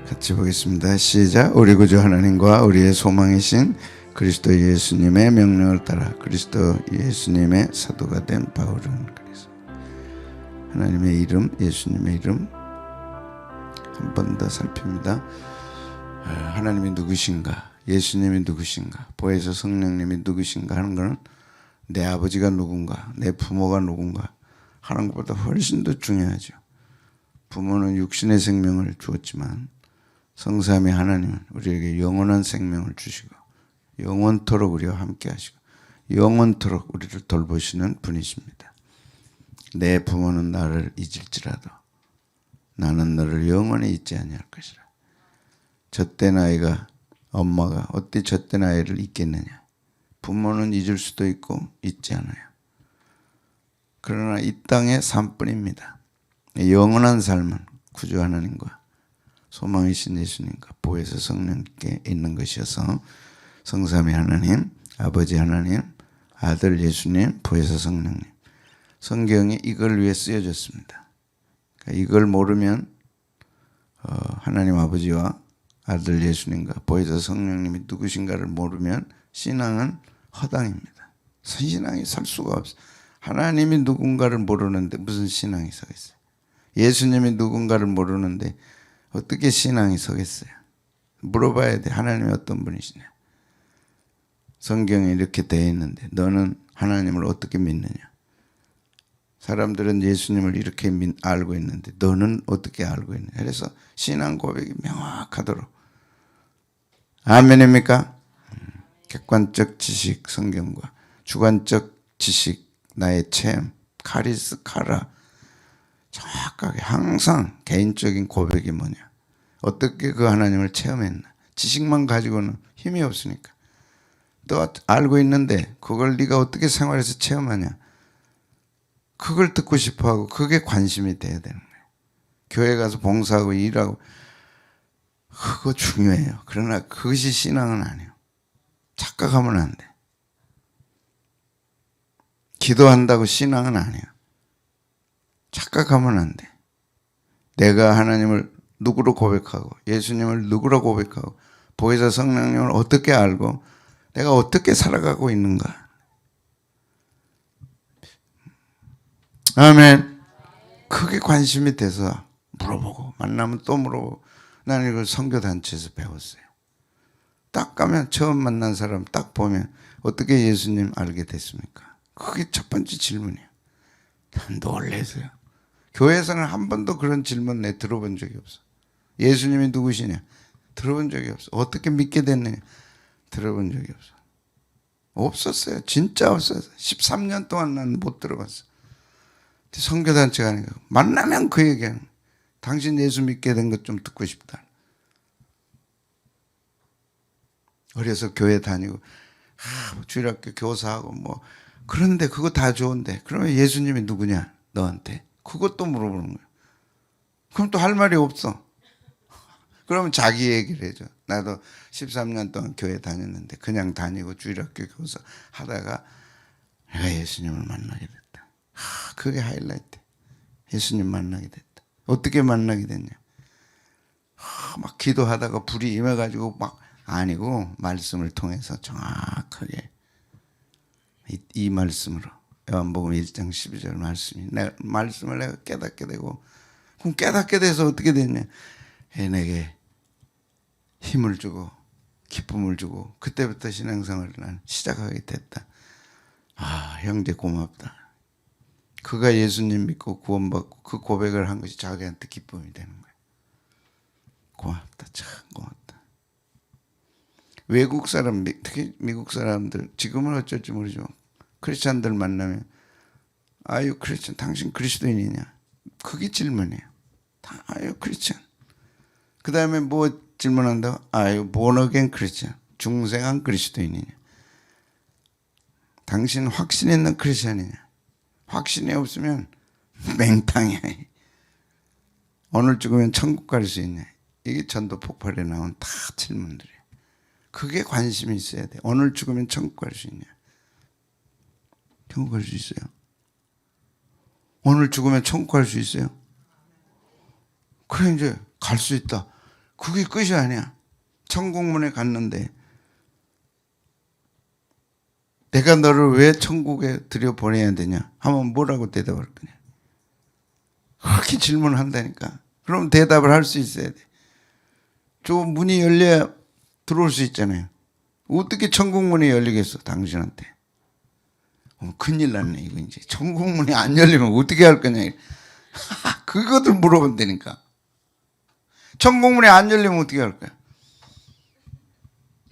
같이 보겠습니다. 시작. 우리 구주 하나님과 우리의 소망이신 그리스도 예수님의 명령을 따라 그리스도 예수님의 사도가 된 바울은 그래서 하나님의 이름, 예수님의 이름 한 번 더 살핍니다. 하나님이 누구신가, 예수님이 누구신가, 보혜사 성령님이 누구신가 하는 것은 내 아버지가 누군가, 내 부모가 누군가 하는 것보다 훨씬 더 중요하죠. 부모는 육신의 생명을 주었지만 성삼위 하나님은 우리에게 영원한 생명을 주시고 영원토록 우리와 함께 하시고 영원토록 우리를 돌보시는 분이십니다. 내 부모는 나를 잊을지라도 나는 너를 영원히 잊지 아니할 것이라. 젖된 아이가 엄마가 어떻게 젖된 아이를 잊겠느냐. 부모는 잊을 수도 있고 잊지 않아요. 그러나 이 땅의 삶뿐입니다. 영원한 삶은 구주 하나님과 소망이신 예수님과 보혜사 성령께 있는 것이어서 성삼위 하나님, 아버지 하나님, 아들 예수님, 보혜사 성령님, 성경이 이걸 위해 쓰여졌습니다. 그러니까 이걸 모르면 하나님 아버지와 아들 예수님과 보혜사 성령님이 누구신가를 모르면 신앙은 허당입니다. 신앙이 살 수가 없어요. 하나님이 누군가를 모르는데 무슨 신앙이 서겠어요. 예수님이 누군가를 모르는데 어떻게 신앙이 서겠어요. 물어봐야 돼. 하나님이 어떤 분이시냐. 성경에 이렇게 되어 있는데 너는 하나님을 어떻게 믿느냐. 사람들은 예수님을 이렇게 알고 있는데 너는 어떻게 알고 있느냐. 그래서 신앙 고백이 명확하도록. 아멘입니까? 객관적 지식 성경과 주관적 지식 나의 체험 카리스 카라 정확하게 항상 개인적인 고백이 뭐냐. 어떻게 그 하나님을 체험했나. 지식만 가지고는 힘이 없으니까. 너 알고 있는데 그걸 네가 어떻게 생활해서 체험하냐. 그걸 듣고 싶어하고 그게 관심이 돼야 되는 거예요. 교회 가서 봉사하고 일하고 그거 중요해요. 그러나 그것이 신앙은 아니에요. 착각하면 안 돼. 기도한다고 신앙은 아니에요. 착각하면 안 돼. 내가 하나님을 누구로 고백하고 예수님을 누구로 고백하고 보혜사 성령님을 어떻게 알고 내가 어떻게 살아가고 있는가. 아멘. 그게 관심이 돼서 물어보고 만나면 또 물어보고. 나는 이걸 선교단체에서 배웠어요. 딱 가면 처음 만난 사람 딱 보면 어떻게 예수님 알게 됐습니까? 그게 첫 번째 질문이에요. 놀라서요. 교회에서는 한 번도 그런 질문 내 들어본 적이 없어. 예수님이 누구시냐? 들어본 적이 없어. 어떻게 믿게 됐느냐? 들어본 적이 없어. 없었어요. 진짜 없었어요. 13년 동안 난 못 들어봤어. 선교단체 가니까 만나면 그 얘기하는 거야. 당신 예수 믿게 된 것 좀 듣고 싶다. 그래서 교회 다니고 주일학교 교사하고 뭐 그런데 그거 다 좋은데 그러면 예수님이 누구냐 너한테 그것도 물어보는 거야. 그럼 또 할 말이 없어. 그러면 자기 얘기를 해줘. 나도 13년 동안 교회 다녔는데 그냥 다니고 주일학교 교사 하다가 내가 예수님을 만나게 됐다. 그게 하이라이트. 예수님 만나게 됐다. 어떻게 만나게 됐냐. 막 기도하다가 불이 임해가지고 막 아니고 말씀을 통해서 정확하게 이 말씀으로 요한복음 1장 12절 말씀이 말씀을 내가 깨닫게 되고 그럼 깨닫게 돼서 어떻게 됐냐. 내게 힘을 주고 기쁨을 주고 그때부터 신앙생활을 난 시작하게 됐다. 형제 고맙다. 그가 예수님 믿고 구원받고 그 고백을 한 것이 자기한테 기쁨이 되는 거야. 고맙다. 참 고맙다. 외국 사람, 특히 미국 사람들 지금은 어쩔지 모르지만 크리스찬들 만나면 아유 크리스찬 당신 그리스도인이냐. 그게 질문이에요. 아유 크리스찬. 그 다음에 뭐 질문한다고? 아유 본어겐 크리스찬. 중생한 그리스도인이냐. 당신 확신 있는 크리스찬이냐. 확신이 없으면 맹탕이야. 오늘 죽으면 천국 갈 수 있냐. 이게 전도 폭발에 나온 다 질문들이에요. 그게 관심이 있어야 돼. 오늘 죽으면 천국 갈 수 있냐. 천국 갈 수 있어요? 오늘 죽으면 천국 갈 수 있어요? 그래 이제 갈 수 있다. 그게 끝이 아니야. 천국문에 갔는데 내가 너를 왜 천국에 들여보내야 되냐 하면 뭐라고 대답할 거냐. 그렇게 질문을 한다니까. 그럼 대답을 할 수 있어야 돼. 저 문이 열려야 들어올 수 있잖아요. 어떻게 천국문이 열리겠어 당신한테. 큰일 났네 이거 이제. 천국문이 안 열리면 어떻게 할 거냐. 그것들 물어본다니까. 천국문이 안 열리면 어떻게 할 거야.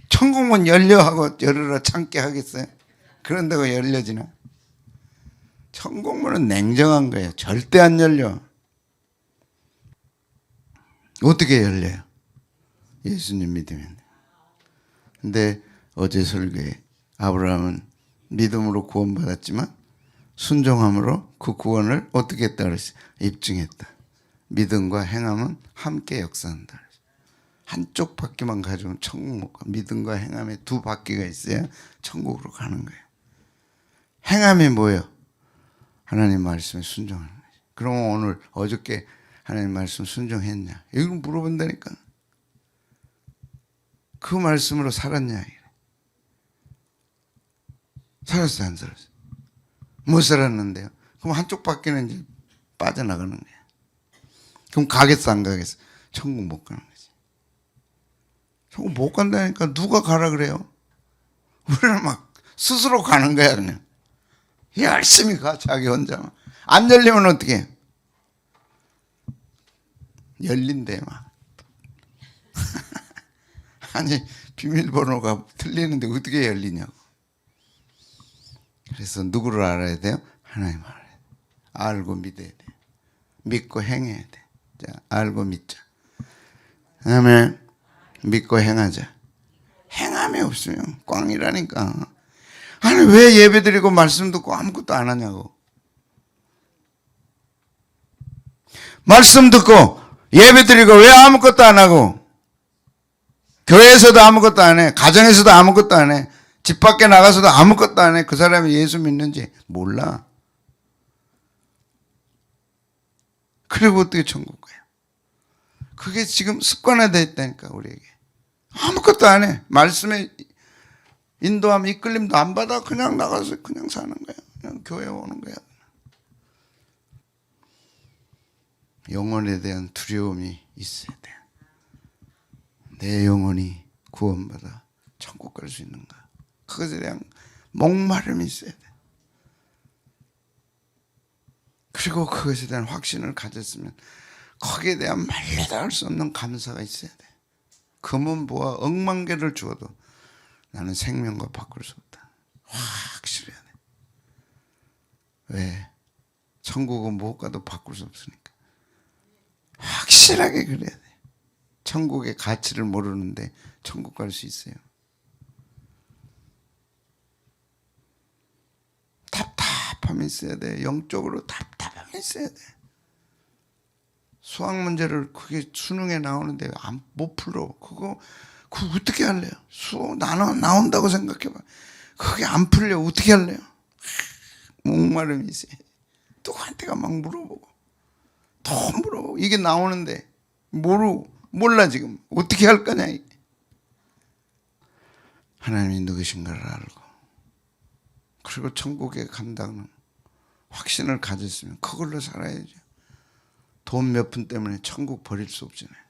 천국문 열려 하고 열으라 참게 하겠어요? 그런다고 열려지나? 천국문은 냉정한 거예요. 절대 안 열려. 어떻게 열려요? 예수님 믿으면. 근데 어제 설교에 아브라함은 믿음으로 구원받았지만 순종함으로 그 구원을 어떻게 했다 그랬어요? 입증했다. 믿음과 행함은 함께 역사한다. 한쪽 바퀴만 가지고 천국 못 가. 믿음과 행함에 두 바퀴가 있어야 천국으로 가는 거예요. 행함이 뭐예요? 하나님 말씀에 순종하는 거예요. 그러면 오늘 어저께 하나님 말씀 순종했냐? 이걸 물어본다니까. 그 말씀으로 살았냐? 살았어요, 안 살았어요? 못 살았는데요. 그럼 한쪽 바퀴는 이제 빠져나가는 거예요. 그럼 가겠어, 안 가겠어? 천국 못 가는 거지. 천국 못 간다니까 누가 가라 그래요? 우리는 막 스스로 가는 거야, 그냥. 열심히 가, 자기 혼자만. 안 열리면 어떻게 해? 열린대, 막. 아니, 비밀번호가 틀리는데 어떻게 열리냐고. 그래서 누구를 알아야 돼요? 하나님 알아야 돼. 알고 믿어야 돼. 믿고 행해야 돼. 자, 알고 믿자. 그 다음에 믿고 행하자. 행함이 없으면 꽝이라니까. 아니 왜 예배 드리고 말씀 듣고 아무것도 안 하냐고. 말씀 듣고 예배 드리고 왜 아무것도 안 하고. 교회에서도 아무것도 안 해. 가정에서도 아무것도 안 해. 집 밖에 나가서도 아무것도 안 해. 그 사람이 예수 믿는지 몰라. 그리고 어떻게 천국 가요? 그게 지금 습관화되어 있다니까 우리에게. 아무것도 안 해. 말씀에 인도함 이끌림도 안 받아. 그냥 나가서 그냥 사는 거야. 그냥 교회 오는 거야. 영혼에 대한 두려움이 있어야 돼. 내 영혼이 구원받아 천국 갈 수 있는가. 그것에 대한 목마름이 있어야 돼. 그리고 그것에 대한 확신을 가졌으면 거기에 대한 말려다 할 수 없는 감사가 있어야 돼. 금은 보아 억만 개를 주어도 나는 생명과 바꿀 수 없다. 확실해야 돼. 왜? 천국은 못 가도 바꿀 수 없으니까. 확실하게 그래야 돼. 천국의 가치를 모르는데 천국 갈 수 있어요. 답답함이 있어야 돼. 영적으로 답답함이 있어야 돼. 수학 문제를 그게 수능에 나오는데 못 풀어. 그거 어떻게 할래요? 수학 나온다고 생각해봐. 그게 안 풀려. 어떻게 할래요? 목마름이 있어요. 누구한테가 막 물어보고 더 물어보고 이게 나오는데 몰라 지금. 어떻게 할 거냐. 하나님이 누구신가를 알고 그리고 천국에 간다는 확신을 가졌으면 그걸로 살아야죠. 돈 몇 푼 때문에 천국 버릴 수 없잖아요.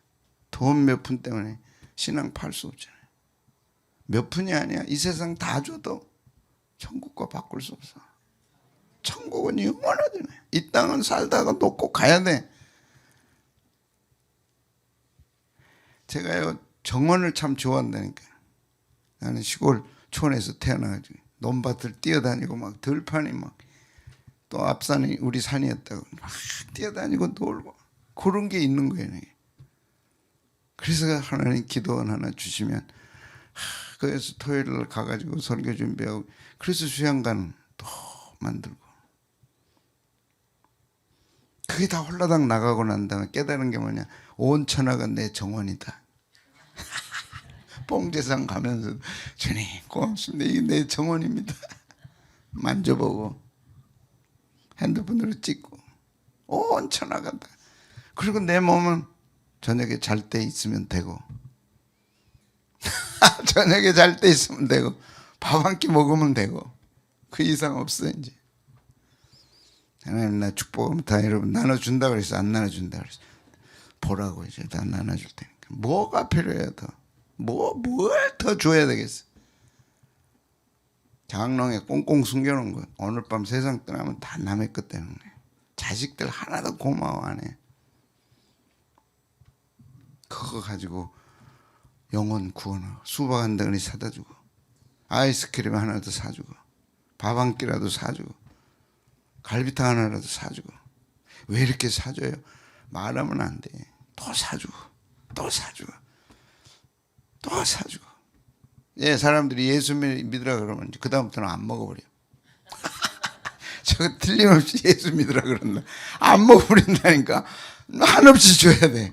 돈 몇 푼 때문에 신앙 팔 수 없잖아요. 몇 푼이 아니야. 이 세상 다 줘도 천국과 바꿀 수 없어. 천국은 영원하잖아요. 이 땅은 살다가 놓고 가야 돼. 제가요 정원을 참 좋아한다니까요. 나는 시골 촌에서 태어나가지고 논밭을 뛰어다니고 막 들판이 막 또 앞산이 우리 산이었다고 막 뛰어다니고 놀고 그런 게 있는 거예요. 그래서 하나님 기도원 하나 주시면 그래서 토요일날 가가지고 설교 준비하고 그래서 수양관 또 만들고 그게 다 홀라당 나가고 난 다음에 깨달은 게 뭐냐. 온 천하가 내 정원이다. 봉제상 가면서 주님 고맙습니다. 이게 내 정원입니다. 만져보고 핸드폰으로 찍고 온 천하가 다. 그리고 내 몸은 저녁에 잘 때 있으면 되고 저녁에 잘 때 있으면 되고 밥 한 끼 먹으면 되고 그 이상 없어. 이제 하나님 나 축복하면 다 여러분 나눠준다 그랬어. 안 나눠준다 그랬어. 보라고 이제 다 나눠줄 테니까. 뭐가 필요해요 더? 뭘 더 줘야 되겠어? 장롱에 꽁꽁 숨겨놓은 거 오늘 밤 세상 떠나면 다 남의 것 되는 거예요. 자식들 하나도 고마워 안 해. 그거 가지고 영혼 구원하고 수박 한 덩어리 사다 주고 아이스크림 하나 더 사주고 밥 한 끼라도 사주고 갈비탕 하나라도 사주고. 왜 이렇게 사줘요? 말하면 안 돼. 또 사주고 또 사주고 또 사주고. 예, 사람들이 예수 믿으라 그러면 그 다음부터는 안 먹어버려. 저거 틀림없이 예수 믿으라 그런다. 안 먹어버린다니까. 한없이 줘야 돼.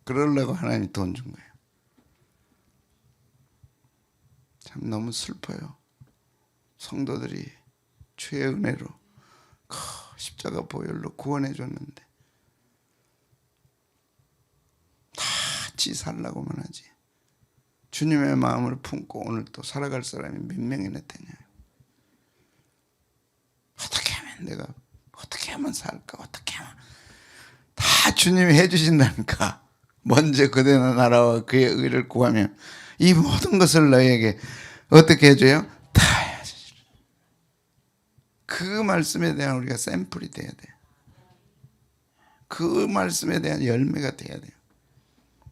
그러려고 하나님이 돈 준 거예요. 참 너무 슬퍼요. 성도들이 주의 은혜로 십자가 보혈로 구원해 줬는데 지 살라고만 하지. 주님의 마음을 품고 오늘 또 살아갈 사람이 몇 명이나 되냐. 어떻게 하면 내가 어떻게 하면 살까? 어떻게 하면 다 주님이 해주신다니까. 먼저 그대 나라와 그의 의를 구하면 이 모든 것을 너에게 어떻게 해줘요? 다 해야지. 그 말씀에 대한 우리가 샘플이 돼야 돼. 그 말씀에 대한 열매가 돼야 돼요.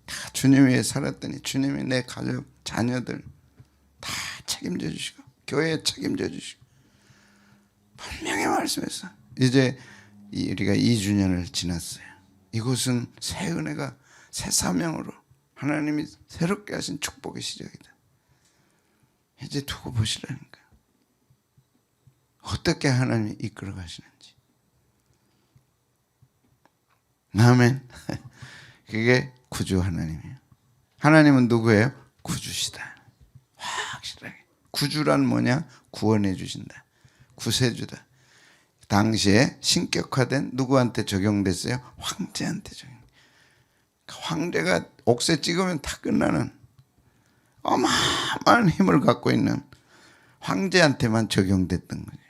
다 주님 위해 살았더니 주님이 내 가족, 자녀들 다 책임져 주시고 교회 책임져 주시고 분명히 말씀했어. 이제 우리가 2주년을 지났어요. 이곳은 새 은혜가 새 사명으로 하나님이 새롭게 하신 축복의 시작이다. 이제 두고 보시라니까. 어떻게 하나님이 이끌어 가시는지. 아멘. 그게 구주 하나님이에요. 하나님은 누구예요? 구주시다. 확실하게. 구주란 뭐냐? 구원해 주신다. 구세주다. 당시에 신격화된 누구한테 적용됐어요? 황제한테 적용. 황제가 옥새 찍으면 다 끝나는 어마어마한 힘을 갖고 있는 황제한테만 적용됐던 거예요.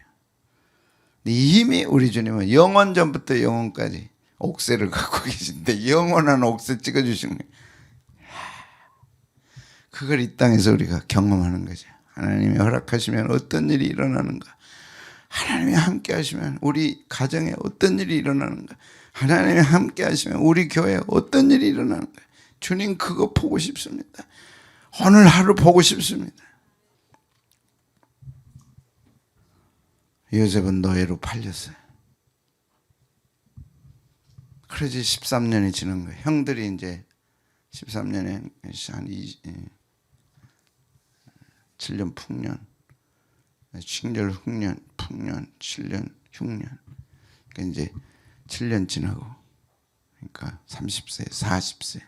이 힘이 우리 주님은 영원 전부터 영원까지 옥새를 갖고 계신데 영원한 옥새 찍어주신 거예요. 그걸 이 땅에서 우리가 경험하는 거죠. 하나님이 허락하시면 어떤 일이 일어나는가. 하나님이 함께 하시면 우리 가정에 어떤 일이 일어나는가. 하나님이 함께 하시면 우리 교회에 어떤 일이 일어나는가. 주님 그거 보고 싶습니다. 오늘 하루 보고 싶습니다. 요셉은 노예로 팔렸어요. 그러지 13년이 지난 거예요. 형들이 이제 13년에 한 7년 풍년, 칭절 흉년, 풍년, 7년 흉년. 그러니까 이제 7년 지나고, 그러니까 30세, 40세.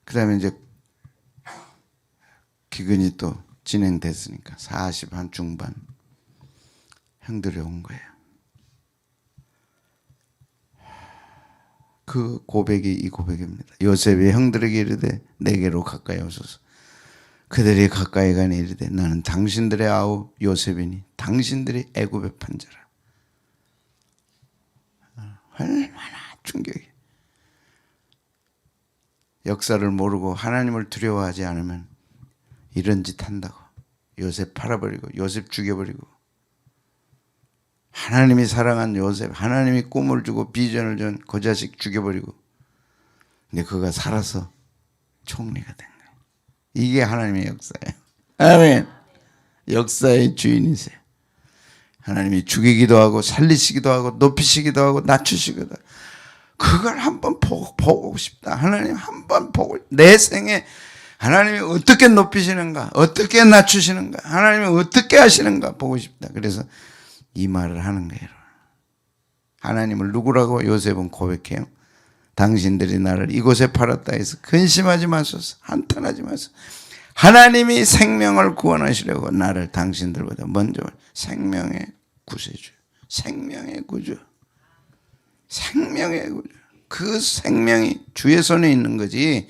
그 다음에 이제 기근이 또 진행됐으니까 40 한 중반 형들이 온 거예요. 그 고백이 이 고백입니다. 요셉이 형들에게 이르되 내게로 가까이 오소서. 그들이 가까이 가니 이르되 나는 당신들의 아우 요셉이니 당신들이 애굽에 판자라. 얼마나 충격이. 역사를 모르고 하나님을 두려워하지 않으면 이런 짓 한다고. 요셉 팔아버리고 요셉 죽여버리고 하나님이 사랑한 요셉, 하나님이 꿈을 주고 비전을 준 그 자식 죽여버리고 근데 그가 살아서 총리가 된 거예요. 이게 하나님의 역사예요. 아멘. 역사의 주인이세요. 하나님이 죽이기도 하고 살리시기도 하고 높이시기도 하고 낮추시기도 하고 그걸 한번 보고 싶다. 하나님 한번 보고 내 생에 하나님이 어떻게 높이시는가 어떻게 낮추시는가 하나님이 어떻게 하시는가 보고 싶다. 그래서 이 말을 하는 거예요. 하나님을 누구라고 요셉은 고백해요. 당신들이 나를 이곳에 팔았다 해서 근심하지 마소서. 한탄하지 마소서. 하나님이 생명을 구원하시려고 나를 당신들보다 먼저 생명의 구세주 생명의 구주 생명의 구주. 그 생명이 주의 손에 있는 거지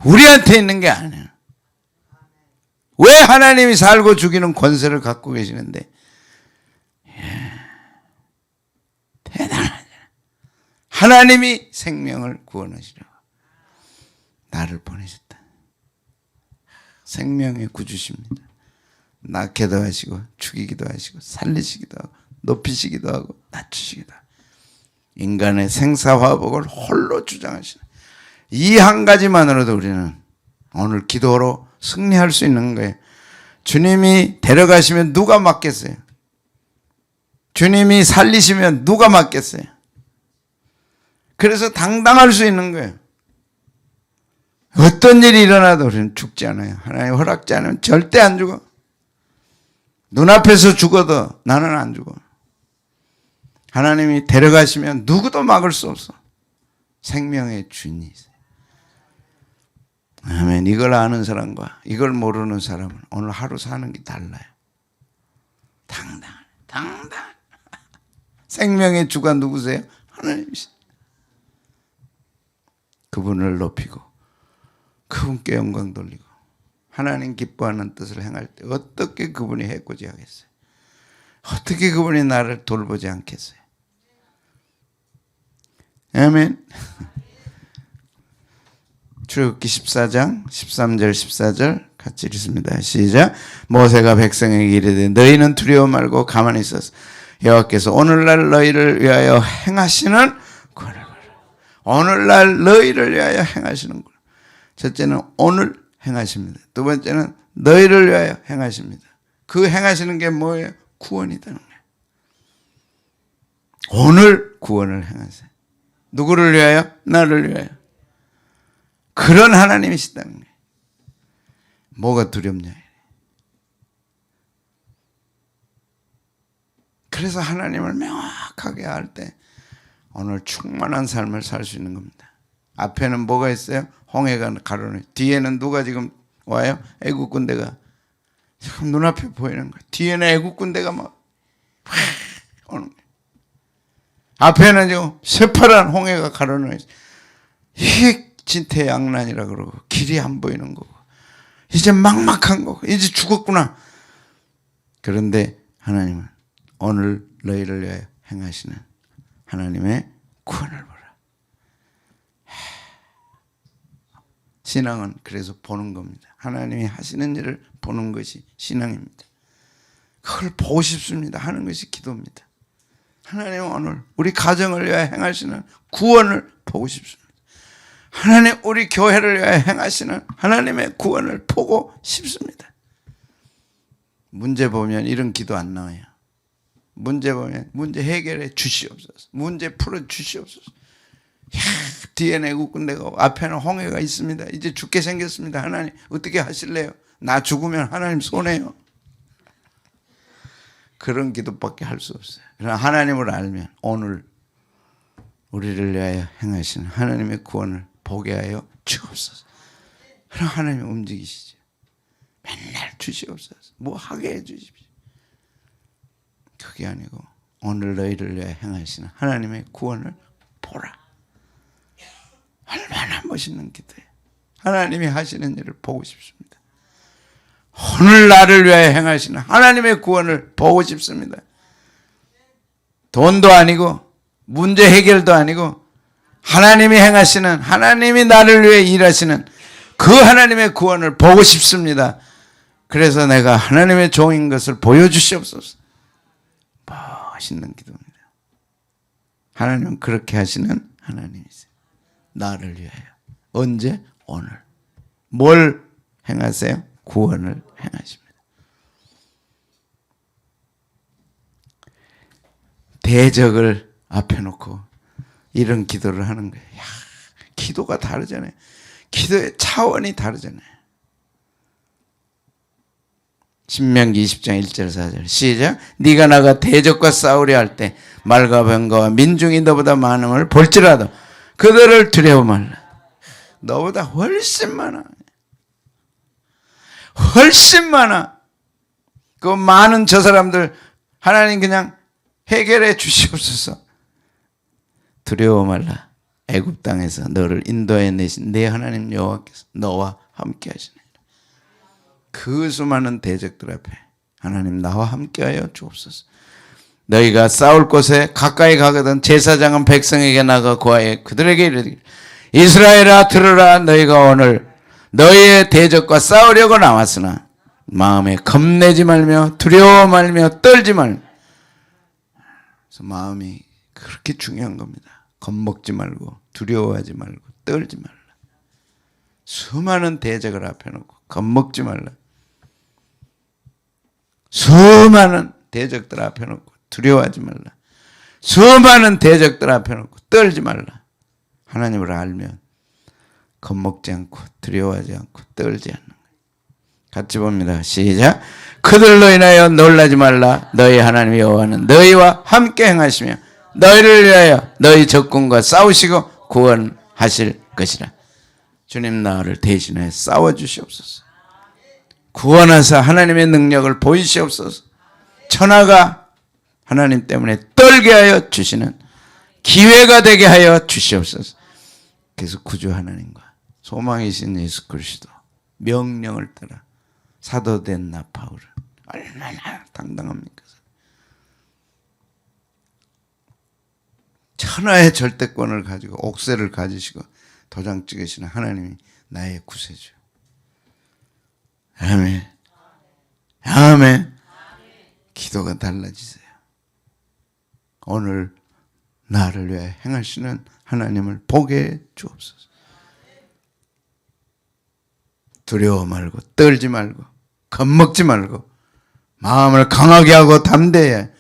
우리한테 있는 게 아니야. 왜 하나님이 살고 죽이는 권세를 갖고 계시는데? 대단하잖아. 하나님이 생명을 구원하시려고 나를 보내셨다. 생명의 구주십니다. 낳게도 하시고 죽이기도 하시고 살리시기도 하고 높이시기도 하고 낮추시기도 하고 인간의 생사화복을 홀로 주장하시는 이 한 가지만으로도 우리는 오늘 기도로 승리할 수 있는 거예요. 주님이 데려가시면 누가 막겠어요? 주님이 살리시면 누가 막겠어요? 그래서 당당할 수 있는 거예요. 어떤 일이 일어나도 우리는 죽지 않아요. 하나님 허락지 않으면 절대 안 죽어. 눈앞에서 죽어도 나는 안 죽어. 하나님이 데려가시면 누구도 막을 수 없어. 생명의 주인이세요. 아멘. 이걸 아는 사람과 이걸 모르는 사람은 오늘 하루 사는 게 달라요. 당당. 생명의 주가 누구세요? 하나님이시죠. 그분을 높이고 그분께 영광 돌리고 하나님 기뻐하는 뜻을 행할 때 어떻게 그분이 해코지 하겠어요? 어떻게 그분이 나를 돌보지 않겠어요? 아멘. 출애굽기 14장 13절 14절 같이 읽습니다. 시작. 모세가 백성에게 이르되 너희는 두려워 말고 가만히 있어서 여호와께서 오늘날 너희를 위하여 행하시는 구원을 보라. 오늘날 너희를 위하여 행하시는 구원. 첫째는 오늘 행하십니다. 두 번째는 너희를 위하여 행하십니다. 그 행하시는 게 뭐예요? 구원이라는 거예요. 오늘 구원을 행하세요. 누구를 위하여? 나를 위하여. 그런 하나님이시다는 거예요. 뭐가 두렵냐. 그래서 하나님을 명확하게 알 때 오늘 충만한 삶을 살 수 있는 겁니다. 앞에는 뭐가 있어요? 홍해가 가로는. 뒤에는 누가 지금 와요? 애국 군대가 지금 눈앞에 보이는 거예요. 뒤에는 애국 군대가 막 오는 거예요. 앞에는 지금 새파란 홍해가 가로는 이게 진퇴양난이라 그러고 길이 안 보이는 거고 이제 막막한 거고 이제 죽었구나. 그런데 하나님은 오늘 너희를 위하여 행하시는 하나님의 구원을 보라. 신앙은 그래서 보는 겁니다. 하나님이 하시는 일을 보는 것이 신앙입니다. 그걸 보고 싶습니다. 하는 것이 기도입니다. 하나님은 오늘 우리 가정을 위하여 행하시는 구원을 보고 싶습니다. 하나님 우리 교회를 위하여 행하시는 하나님의 구원을 보고 싶습니다. 문제 보면 이런 기도 안 나와요. 문제 보면 문제 해결해 주시옵소서. 문제 풀어 주시옵소서. 뒤에는 애국 군대가 앞에는 홍해가 있습니다. 이제 죽게 생겼습니다. 하나님 어떻게 하실래요? 나 죽으면 하나님 손해요. 그런 기도밖에 할 수 없어요. 그러나 하나님을 알면 오늘 우리를 위하여 행하시는 하나님의 구원을 보게 하여 주옵소서. 그럼 하나님이 움직이시죠. 맨날 주시옵소서. 뭐 하게 해 주십시오. 그게 아니고 오늘 너희를 위하여 행하시는 하나님의 구원을 보라. 얼마나 멋있는 기도예요. 하나님이 하시는 일을 보고 싶습니다. 오늘 나를 위하여 행하시는 하나님의 구원을 보고 싶습니다. 돈도 아니고 문제 해결도 아니고 하나님이 행하시는 하나님이 나를 위해 일하시는 그 하나님의 구원을 보고 싶습니다. 그래서 내가 하나님의 종인 것을 보여주시옵소서. 멋있는 기도입니다. 하나님은 그렇게 하시는 하나님이세요. 나를 위하여. 언제? 오늘. 뭘 행하세요? 구원을 행하십니다. 대적을 앞에 놓고 이런 기도를 하는 거예요. 야, 기도가 다르잖아요. 기도의 차원이 다르잖아요. 신명기 20장 1절 4절 시작. 네가 나가 대적과 싸우려 할 때 말과 병거와 민중이 너보다 많음을 볼지라도 그들을 두려워 말라. 너보다 훨씬 많아. 훨씬 많아. 그 많은 저 사람들 하나님 그냥 해결해 주시옵소서. 두려워 말라. 애굽 땅에서 너를 인도해 내신 내 하나님 여호와께서 너와 함께 하시니라. 그 수많은 대적들 앞에 하나님 나와 함께하여 주옵소서. 너희가 싸울 곳에 가까이 가거든 제사장은 백성에게 나가 고하여 그들에게 이르되 이스라엘아 들으라. 너희가 오늘 너희의 대적과 싸우려고 나왔으나 마음에 겁내지 말며 두려워 말며 떨지 말며. 그래서 마음이 그렇게 중요한 겁니다. 겁먹지 말고 두려워하지 말고 떨지 말라. 수많은 대적을 앞에 놓고 겁먹지 말라. 수많은 대적들 앞에 놓고 두려워하지 말라. 수많은 대적들 앞에 놓고 떨지 말라. 하나님을 알면 겁먹지 않고 두려워하지 않고 떨지 않는 거예요. 같이 봅니다. 시작. 그들로 인하여 놀라지 말라. 너희 하나님 여호와는 너희와 함께 행하시며 너희를 위하여 너희 적군과 싸우시고 구원하실 것이라. 주님 나를 대신해 싸워주시옵소서. 구원하사 하나님의 능력을 보이시옵소서. 천하가 하나님 때문에 떨게 하여 주시는 기회가 되게 하여 주시옵소서. 그래서 구주 하나님과 소망이신 예수 그리스도 명령을 따라 사도된 나 바울은 얼마나 당당합니까? 천하의 절대권을 가지고 옥새를 가지시고 도장 찍으시는 하나님이 나의 구세주. 아멘. 아멘. 기도가 달라지세요. 오늘 나를 위해 행하시는 하나님을 보게 해 주옵소서. 두려워 말고 떨지 말고 겁먹지 말고 마음을 강하게 하고 담대해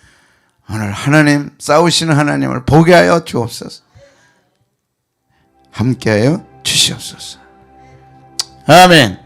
오늘 하나님 싸우시는 하나님을 보게 하여 주옵소서. 함께하여 주시옵소서. 아멘.